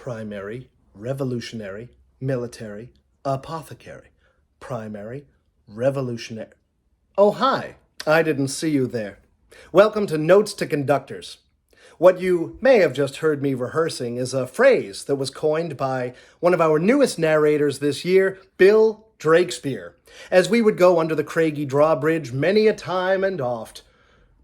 primary, revolutionary, military, apothecary, primary, revolutionary. Oh, hi. I didn't see you there. Welcome to Notes to Conductors. What you may have just heard me rehearsing is a phrase that was coined by one of our newest narrators this year, Bill Drakespeare, as we would go under the Craigie drawbridge many a time and oft.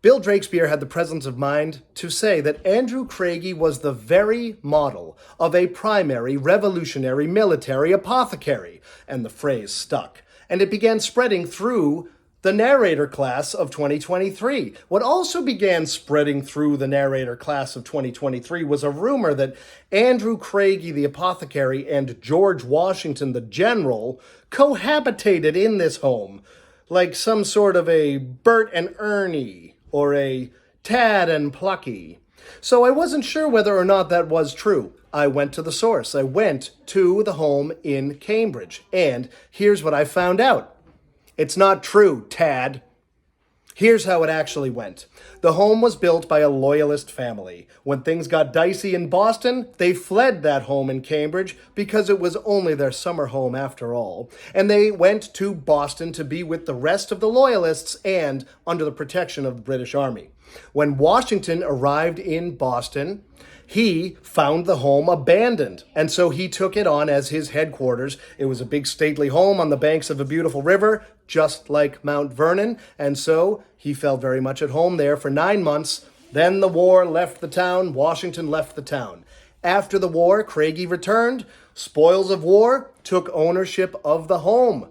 Bill Drakespeare had the presence of mind to say that Andrew Craigie was the very model of a primary revolutionary military apothecary, and the phrase stuck. And it began spreading through the narrator class of 2023. What also began spreading through the narrator class of 2023 was a rumor that Andrew Craigie the apothecary and George Washington the general cohabitated in this home, like some sort of a Bert and Ernie or a Tad and Plucky. So I wasn't sure whether or not that was true. I went to the source. I went to the home in Cambridge. And here's what I found out. It's not true, Tad. Here's how it actually went. The home was built by a loyalist family. When things got dicey in Boston, they fled that home in Cambridge because it was only their summer home after all. And they went to Boston to be with the rest of the loyalists and under the protection of the British Army. When Washington arrived in Boston, he found the home abandoned, and so he took it on as his headquarters. It was a big stately home on the banks of a beautiful river, just like Mount Vernon, and so he felt very much at home there for 9 months. Then the war left the town. Washington left the town. After the war, Craigie returned. Spoils of war took ownership of the home.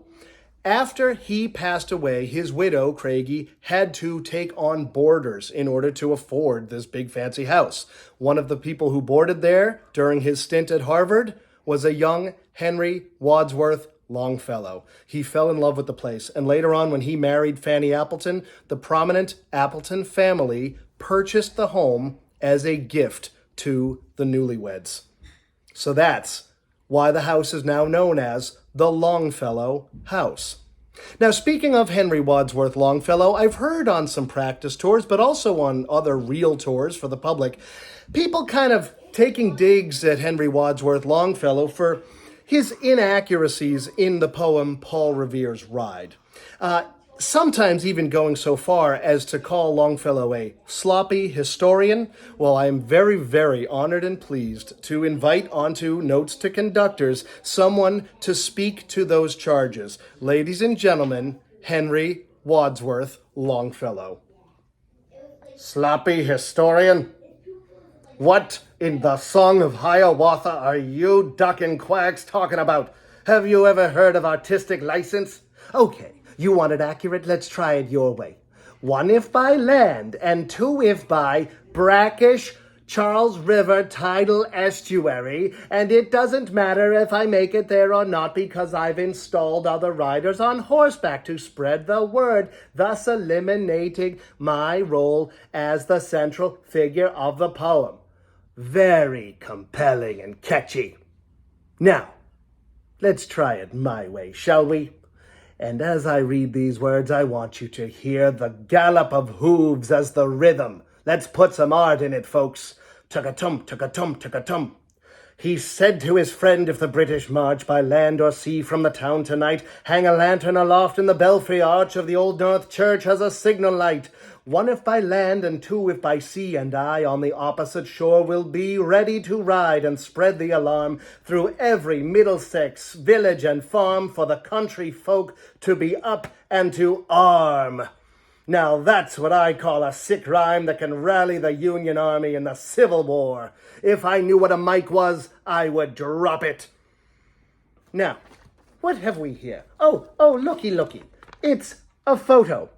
After he passed away, his widow, Craigie, had to take on boarders in order to afford this big fancy house. One of the people who boarded there during his stint at Harvard was a young Henry Wadsworth Longfellow. He fell in love with the place, and later on when he married Fanny Appleton, the prominent Appleton family purchased the home as a gift to the newlyweds. So that's why the house is now known as the Longfellow House. Now, speaking of Henry Wadsworth Longfellow, I've heard on some practice tours, but also on other real tours for the public, people kind of taking digs at Henry Wadsworth Longfellow for his inaccuracies in the poem Paul Revere's Ride. Sometimes even going so far as to call Longfellow a sloppy historian. Well, I am very, very honored and pleased to invite onto Notes to Conductors someone to speak to those charges. Ladies and gentlemen, Henry Wadsworth Longfellow. Sloppy historian? What in the Song of Hiawatha are you ducking quacks talking about? Have you ever heard of artistic license? Okay. You want it accurate? Let's try it your way. 1 if by land, and 2 if by brackish Charles River tidal estuary, and it doesn't matter if I make it there or not because I've installed other riders on horseback to spread the word, thus eliminating my role as the central figure of the poem. Very compelling and catchy. Now, let's try it my way, shall we? And as I read these words, I want you to hear the gallop of hooves as the rhythm. Let's put some art in it, folks. Tuck-a-tum, tuck-a-tum, tuck-a-tum. He said to his friend, if the British march by land or sea from the town tonight, hang a lantern aloft in the belfry arch of the Old North Church as a signal light. 1 if by land and 2 if by sea, and I on the opposite shore will be ready to ride and spread the alarm through every Middlesex village and farm for the country folk to be up and to arm. Now that's what I call a sick rhyme that can rally the Union Army in the Civil War. If I knew what a mic was, I would drop it. Now, what have we here? Oh, looky. It's a photo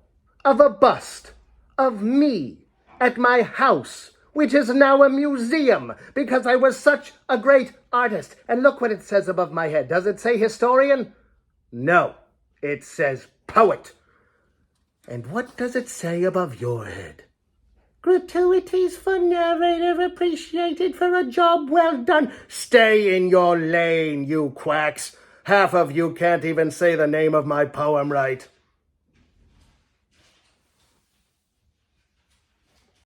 of a bust of me at my house, which is now a museum because I was such a great artist. And look what it says above my head. Does it say historian? No, it says poet. And what does it say above your head? Gratuities for narrator appreciated for a job well done. Stay in your lane, you quacks. Half of you can't even say the name of my poem right.